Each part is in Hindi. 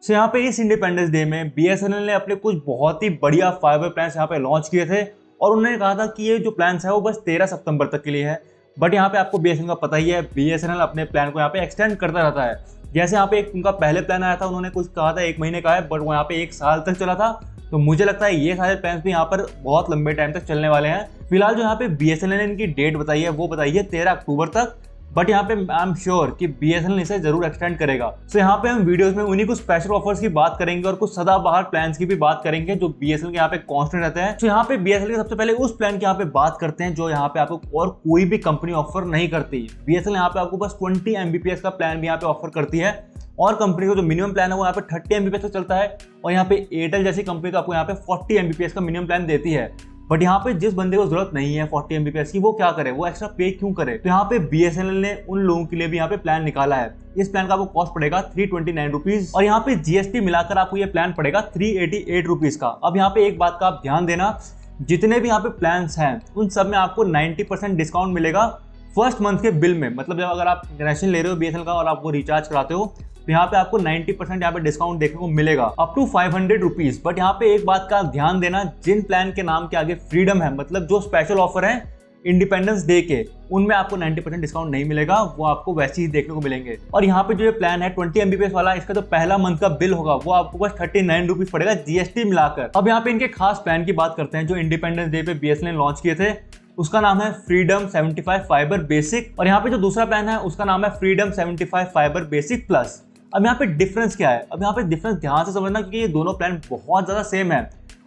सो यहाँ पे इस इंडिपेंडेंस डे में बीएसएनएल ने अपने कुछ बहुत ही बढ़िया फाइबर प्लान्स यहाँ पे लॉन्च किए थे और उन्होंने कहा था कि ये जो प्लान्स है वो बस 13 सितंबर तक के लिए है। बट यहाँ पे आपको बीएसएनएल का पता ही है, बीएसएनएल अपने प्लान को यहाँ पे एक्सटेंड करता रहता है। जैसे यहाँ पे एक उनका पहले प्लान आया था, उन्होंने कुछ कहा था 1 महीने का है, बट वो यहाँ पे 1 साल तक चला था। तो मुझे लगता है ये सारे प्लान्स भी यहाँ पर बहुत लंबे टाइम तक चलने वाले हैं। फिलहाल जो यहाँ पे बीएसएनएल ने इनकी डेट बताई है वो बताई है 13 अक्टूबर तक, बट यहाँ पे आई एम श्योर कि बीएसएनएल इसे जरूर एक्सटेंड करेगा। सो यहाँ पे हम वीडियोस में उन्हीं कुछ स्पेशल ऑफर्स की बात करेंगे और कुछ सदाबहार प्लान्स की भी बात करेंगे जो बीएसएनएल के यहाँ पे कांस्टेंट रहते हैं। तो यहाँ पे बीएसएनएल के सबसे पहले उस प्लान की यहाँ पे बात करते हैं जो यहाँ पे आपको और कोई भी कंपनी ऑफर नहीं करती। बीएसएनएल यहाँ पे आपको बस 20 MBPS का प्लान भी यहाँ पे ऑफर करती है और कंपनी का जो मिनिमम प्लान है वो यहाँ पे 30 MBPS तक चलता है और यहाँ पे एयरटेल जैसी कंपनी तो आपको यहाँ पे 40 MBPS का मिनिमम प्लान देती है। बट यहाँ पे जिस बंदे को जरूरत नहीं है 40 MBPS की, वो क्या करे, वो एक्स्ट्रा पे क्यों करे? तो यहाँ पे बीएसएनएल ने उन लोगों के लिए भी यहाँ पे प्लान निकाला है। इस प्लान का आपको कॉस्ट पड़ेगा 329 रुपीज और यहाँ पे जीएसटी मिलाकर आपको ये प्लान पड़ेगा 388 रुपीज का। अब यहाँ पे एक बात का आप ध्यान देना, जितने भी यहाँ पे प्लान्स हैं उन सब में आपको 90% डिस्काउंट मिलेगा फर्स्ट मंथ के बिल में। मतलब जब अगर आप इंटरनेशनल ले रहे हो बीएसएनएल का और आपको रिचार्ज कराते हो तो यहाँ पे आपको 90% यहाँ पे डिस्काउंट देखने को मिलेगा अप टू 500 रुपीज। बट यहाँ पे एक बात का ध्यान देना, जिन प्लान के नाम के आगे फ्रीडम है, मतलब जो स्पेशल ऑफर है इंडिपेंडेंस डे के, उनमें आपको 90% डिस्काउंट नहीं मिलेगा, वो आपको वैसे ही देखने को मिलेंगे। और यहाँ पे जो ये प्लान है 20 MBPS वाला, इसका जो पहला मंथ का बिल होगा वो आपको बस 39 रुपीज पड़ेगा जीएसटी मिलाकर। अब यहाँ पे इनके खास प्लान की बात करते हैं जो इंडिपेंडेंस डे पे बीएसएनएल लॉन्च किए थे। उसका नाम है फ्रीडम 75 फाइबर बेसिक और यहाँ पे जो दूसरा प्लान है उसका नाम है फ्रीडम 75 फाइबर बेसिक प्लस। अब यहाँ पे डिफरेंस क्या है? अब यहाँ पे डिफरेंस ध्यान से समझना क्योंकि ये दोनों प्लान बहुत ज्यादा सेम है।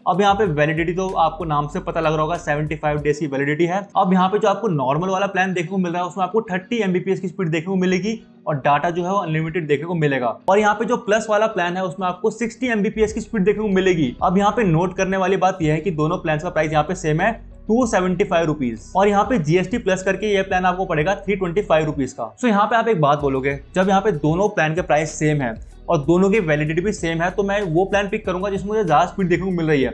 अब यहाँ पे वैलिडिटी तो आपको नाम से पता लग रहा होगा, 75 डेज की वैलिडिटी है। अब यहाँ पे जो आपको नॉर्मल वाला प्लान देखने को मिल रहा है उसमें आपको 30 MBPS की स्पीड देखने को मिलेगी और डाटा जो है वो अनलिमिटेड देखने को मिलेगा। और यहाँ पे जो प्लस वाला प्लान है उसमें आपको 60 MBPS की स्पीड देखने को मिलेगी। अब यहाँ पे नोट करने वाली बात यह है कि दोनों प्लान का प्राइस यहाँ पे सेम है 275 रुपीज और यहाँ पे जीएसटी प्लस करके ये प्लान आपको पड़ेगा 325 रुपीज का। सो यहाँ पे आप एक बात बोलोगे, जब यहाँ पे दोनों प्लान के प्राइस सेम है और दोनों की वैलिडिटी भी सेम है तो मैं वो प्लान पिक करूंगा जिसमें मुझे ज्यादा स्पीड देखने को मिल रही है।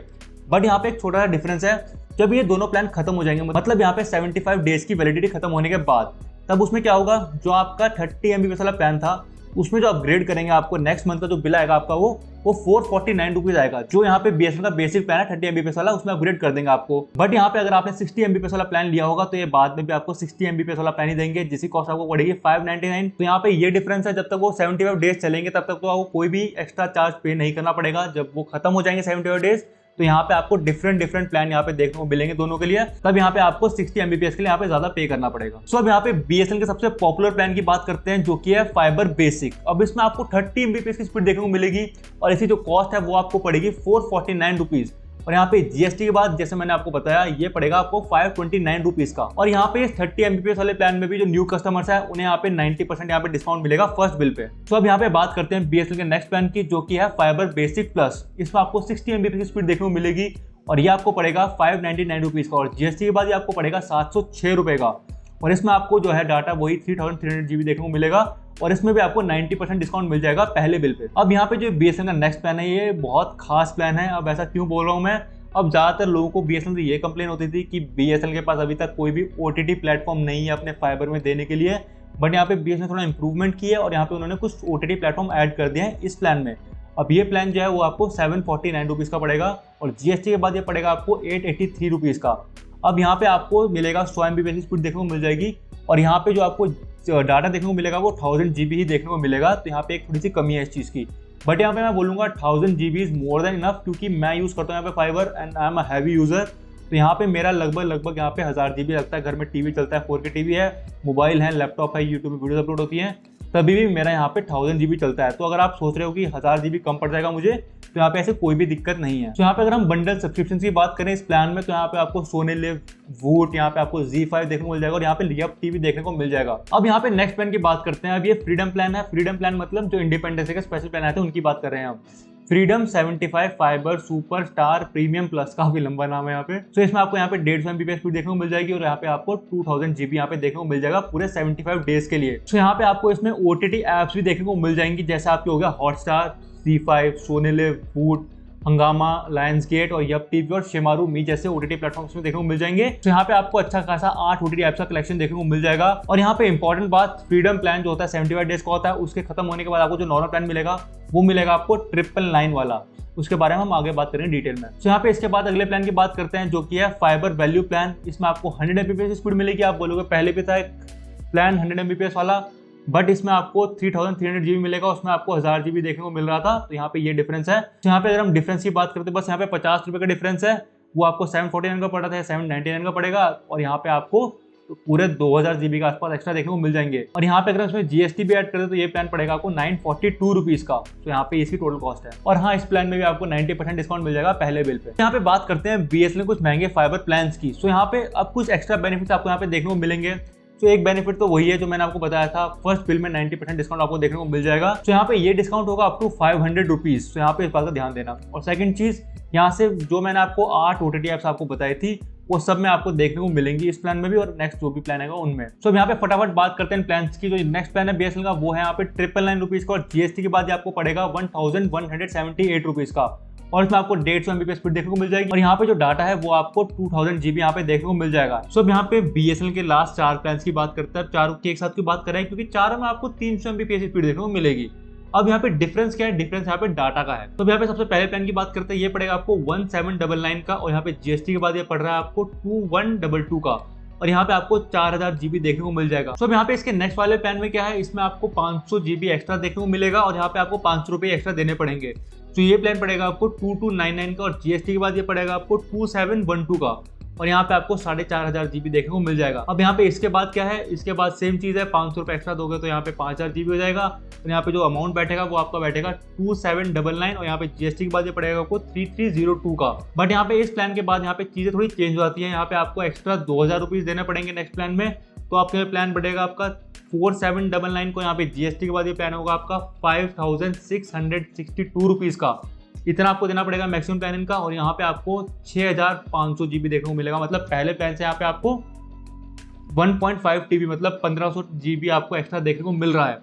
बट यहाँ पे एक छोटा सा डिफरेंस है, जब ये दोनों प्लान खत्म हो जाएंगे, मतलब यहाँ पे 75 डेज की वैलिडिटी खत्म होने के बाद, तब उसमें क्या होगा, जो आपका 30 MBPS वाला प्लान था उसमें जो अपग्रेड करेंगे आपको नेक्स्ट मंथ का जो बिल आएगा आपका वो 449 रुपीज आएगा। जो यहाँ पे बीएसएनएल का बेसिक प्लान है 30 MBPS वाला, उसमें अपग्रेड कर देंगे आपको। बट यहाँ पे अगर आपने 60 MBPS वाला प्लान लिया होगा तो ये बाद में भी आपको 60 MBPS वाला प्लान ही देंगे जिसकी कॉस्ट आपको पड़ेगी 599। तो यहाँ पे ये डिफरेंस है, जब तक वो 75 डेज चलेंगे तब तक तो आपको कोई भी एक्स्ट्रा चार्ज पे नहीं करना पड़ेगा। जब वो खत्म हो जाएंगे 75 डेज तो यहाँ पे आपको डिफरेंट प्लान यहाँ पे देखने को मिलेंगे दोनों के लिए, तब यहाँ पे आपको 60 MBPS के लिए यहाँ पे ज्यादा पे करना पड़ेगा। सो अब यहाँ पे बीएसएनएल के सबसे पॉपुलर प्लान की बात करते हैं जो कि है फाइबर बेसिक। अब इसमें आपको 30 MBPS की स्पीड देखने को मिलेगी और इसकी जो कॉस्ट है वो आपको पड़ेगी 449 रुपीज और यहाँ पे जीएसटी के बाद जैसे मैंने आपको बताया ये पड़ेगा आपको 529 रुपीज का। और यहाँ पे 30 MBPS वाले प्लान में भी जो न्यू कस्टमर्स है उन्हें यहाँ पे 90% यहाँ पे डिस्काउंट मिलेगा फर्स्ट बिल पे। तो अब यहाँ पे बात करते हैं बीएसएनएल के नेक्स्ट प्लान की जो कि है फाइबर बेसिक प्लस। इसमें आपको 60 MBPS की स्पीड देखने को मिलेगी और ये आपको पड़ेगा 599 रुपीज का और जीएसटी के बाद ये आपको पड़ेगा 706 रुपए का। और इसमें आपको जो है डाटा वही 3300 GB देखने को मिलेगा और इसमें भी आपको 90% डिस्काउंट मिल जाएगा पहले बिल पे। अब यहाँ पे जो बीएसएनएल का नेक्स्ट प्लान है ये बहुत खास प्लान है। अब ऐसा क्यों बोल रहा हूँ मैं, अब ज्यादातर लोगों को बीएसएनएल से ये कंप्लेन होती थी कि बीएसएनएल के पास अभी तक कोई भी ओटीटी प्लेटफॉर्म नहीं है अपने फाइबर में देने के लिए। बट यहाँ पे बीएसएनएल थोड़ा इंप्रूवमेंट की है और यहाँ पे उन्होंने कुछ ओटीटी प्लेटफॉर्म ऐड कर दिए हैं इस प्लान में। अब ये प्लान जो है वो आपको 749 रुपीज का पड़ेगा और जीएसटी के बाद ये पड़ेगा आपको 883 रुपीज का। अब यहाँ पे आपको मिलेगा 100 MBPS की स्पीड देखने को मिल जाएगी और यहाँ पे जो आपको डाटा देखने को मिलेगा वो 1000 GB ही देखने को मिलेगा। तो यहाँ पे एक थोड़ी सी कमी है इस चीज़ की। बट यहाँ पे मैं बोलूँगा 1000 GB is more than enough, क्योंकि मैं यूज़ करता हूँ यहाँ पे fibre and I am a heavy user. तो यहाँ पे मेरा लगभग यहाँ पे 1000 GB लगता है। घर में टीवी चलता है, 4K टीवी है, मोबाइल है, लैपटॉप है, यूट्यूब में वीडियोस अपलोड होती हैं, तभी भी मेरा यहाँ पे 1000 GB चलता है। तो अगर आप सोच रहे हो कि 1000 GB कम पड़ जाएगा मुझे, तो यहाँ पे ऐसे कोई भी दिक्कत नहीं है। तो यहाँ पे अगर हम बंडल सब्सक्रिप्शन की बात करें इस प्लान में, तो यहाँ पे आपको सोनी लिव, वूट, यहाँ पे आपको ZEE5 देखने को मिल जाएगा और यहाँ पे लियप टीवी देखने को मिल जाएगा। अब यहाँ पे नेक्स्ट प्लान की बात करते हैं। अब ये फ्रीडम प्लान है। फ्रीडम प्लान मतलब जो इंडिपेंडेंस डे के स्पेशल प्लान आए थे उनकी बात कर रहे हैं हम। Freedom 75 fibre super star premium plus, काफी लंबा नाम है यहाँ पे। तो इसमें आपको यहाँ पे 150 MBPS स्पीड देखने को मिल जाएगी और यहाँ पे आपको 2000 GB यहाँ पे देखने को मिल जाएगा पूरे 75 डेज के लिए। तो यहाँ पे आपको इसमें OTT एप्स भी देखने को मिल जाएंगी, जैसे आपके हो गया हॉटस्टार, ZEE5, सोनी लिव, वूट, हंगामा, लायंस गेट और यप टीवी और शेमारू मी जैसे ओटीटी प्लेटफॉर्म्स में देखने को मिल जाएंगे। तो यहाँ पे आपको अच्छा खासा 8 ओटीटी ऐप्स का कलेक्शन देखने को मिल जाएगा। और यहाँ पे इंपॉर्टेंट बात, फ्रीडम प्लान जो होता है 75 डेज का होता है, उसके खत्म होने के बाद आपको जो नॉर्मल प्लान मिलेगा वो मिलेगा आपको 999 वाला। उसके बारे में हम आगे बात करेंगे डिटेल में। तो यहाँ पे इसके बाद अगले प्लान की बात करते हैं जो कि है फाइबर वैल्यू प्लान। इसमें आपको 100 Mbps स्पीड मिलेगी। आप बोलोगे पहले भी था एक प्लान 100 Mbps वाला, बट इसमें आपको 3300 GB मिलेगा, उसमें आपको 1000 GB देखने को मिल रहा था। तो यहाँ पे ये डिफरेंस है। तो यहाँ पे अगर हम डिफरेंस की बात करते हैं, बस यहाँ पे 50 रुपये का डिफरेंस है। वो आपको 749 का पड़ा था, 799 का पड़ेगा। और यहाँ पे आपको पूरे 2000 GB के आसपास एक्स्ट्रा देखने को मिल जाएंगे। और यहाँ पे अगर इसमें GST भी ऐड करते तो ये प्लान पड़ेगा आपको 942 रुपीज का। तो यहाँ पे इसकी टोटल कॉस्ट है। और हाँ, इस प्लान में भी आपको 90% डिस्काउंट मिल जाएगा पहले बिल पे। यहाँ पे बात करते हैं BSNL कुछ महंगे फाइबर प्लान्स की। तो यहाँ पे अब कुछ एक्स्ट्रा बेनिफिट्स आपको यहाँ पे देखने को मिलेंगे। तो एक बेनिफिट तो वही है जो मैंने आपको बताया था, फर्स्ट बिल में 90% डिस्काउंट आपको देखने को मिल जाएगा। तो यहाँ पे ये डिस्काउंट होगा अप टू 500 रुपीज। तो यहाँ पे इस बात का ध्यान देना। और सेकंड चीज, यहाँ से जो मैंने आपको 8 OTT ऐप्स आपको बताई थी वो सब में आपको देखने को मिलेंगी इस प्लान में भी, और नेक्स्ट जो भी प्लान है उनमें। तो यहाँ पे फटाफट बात करते हैं प्लान की। जो नेक्स्ट प्लान है BSNL का वो है यहाँ पे 999 रुपीज का, और GST के बाद आपको पड़ेगा 1178 रुपीज का। और इसमें आपको 150 Mbps स्पीड देखने को मिल जाएगी। और यहाँ पे जो डाटा है वो आपको 2000 GB यहाँ पे देखने को मिल जाएगा। सो अब यहाँ पे BSNL के लास्ट 4 प्लान की बात करते हैं। चारों की एक साथ की बात करें क्योंकि चारों में आपको 300 Mbps स्पीड देखने को मिलेगी। अब यहाँ पे डिफरेंस क्या है? डिफरेंस यहाँ पे डाटा का है। तो यहाँ पे सबसे पहले प्लान की बात करते हैं, ये पड़ेगा आपको 1799 का, और यहाँ पे GST के बाद ये पड़ रहा है आपको 2122 का। और यहाँ पे आपको 4000 GB देखने को मिल जाएगा। तो यहाँ पे इसके नेक्स्ट वाले प्लान में क्या है, इसमें आपको 500 GB एक्स्ट्रा देखने को मिलेगा, और यहाँ पे आपको 500 रुपये एक्स्ट्रा देने पड़ेंगे। तो ये प्लान पड़ेगा आपको 2299 का, और GST के बाद ये पड़ेगा आपको 2712 का। और यहाँ पे आपको 4500 GB देखने को मिल जाएगा। अब यहाँ पे इसके बाद क्या है, इसके बाद सेम चीज़ है, 500 रुपये एक्स्ट्रा दोगे तो यहाँ पे 5000 GB हो जाएगा। और यहाँ पे जो अमाउंट बैठेगा वो आपका बैठेगा 2799, और यहाँ पे GST के बाद ये पड़ेगा आपको 3302 का। बट यहाँ पे इस प्लान के बाद यहाँ पे चीज़ें थोड़ी चेंज हो जाती है। यहाँ पे आपको एक्स्ट्रा 2000 रुपीज़ देने पड़ेंगे नेक्स्ट प्लान में। तो आपका प्लान बढ़ेगा आपका 4799 को, यहाँ पे GST के बाद ये प्लान होगा आपका 5662 रुपीज़ का। इतना आपको देना पड़ेगा मैक्सिमम प्लान इनका। और यहाँ पे आपको 6500 GB देखने को मिलेगा। मतलब पहले प्लान से यहाँ पे आपको 1.5 TB मतलब 1500 GB आपको एक्स्ट्रा देखने को मिल रहा है।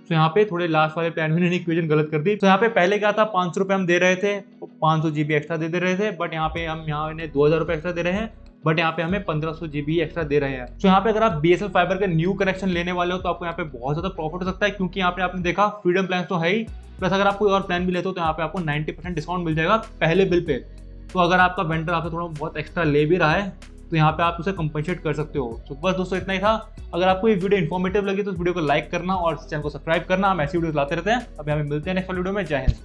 तो यहाँ पे थोड़े लास्ट वाले प्लान में इन्होंने इक्वेशन गलत कर दी। तो यहाँ पे पहले क्या था, 500 रुपये हम दे रहे थे, 500 GB एक्स्ट्रा दे रहे थे, बट यहाँ पे हम यहाँ इन्हें 2000 रुपये एक्स्ट्रा दे रहे हैं, बट यहाँ पे हमें 1500 GB एक्स्ट्रा दे रहे हैं। तो यहाँ पे अगर आप BSNL फाइबर का न्यू कनेक्शन लेने वाले हो तो आपको यहाँ पे बहुत ज्यादा प्रॉफिट हो सकता है, क्योंकि यहाँ पे आपने देखा फ्रीडम प्लान तो है ही, प्लस अगर आप कोई और प्लान भी लेते हो तो यहाँ पे आपको 90% डिस्काउंट मिल जाएगा पहले बिल पे। तो अगर आपका वेंडर आपसे थोड़ा बहुत एक्स्ट्रा ले भी रहा है तो यहाँ पे आप उसे कंपनसेट कर सकते हो। तो बस दोस्तों इतना ही था। अगर आपको ये वीडियो इन्फॉर्मेटिव लगी तो इस वीडियो को लाइक करना और चैनल को सब्सक्राइब करना। हम ऐसी वीडियो लाते रहते हैं। अब हमें मिलते हैं नेक्स्ट वीडियो में। जय हिंद।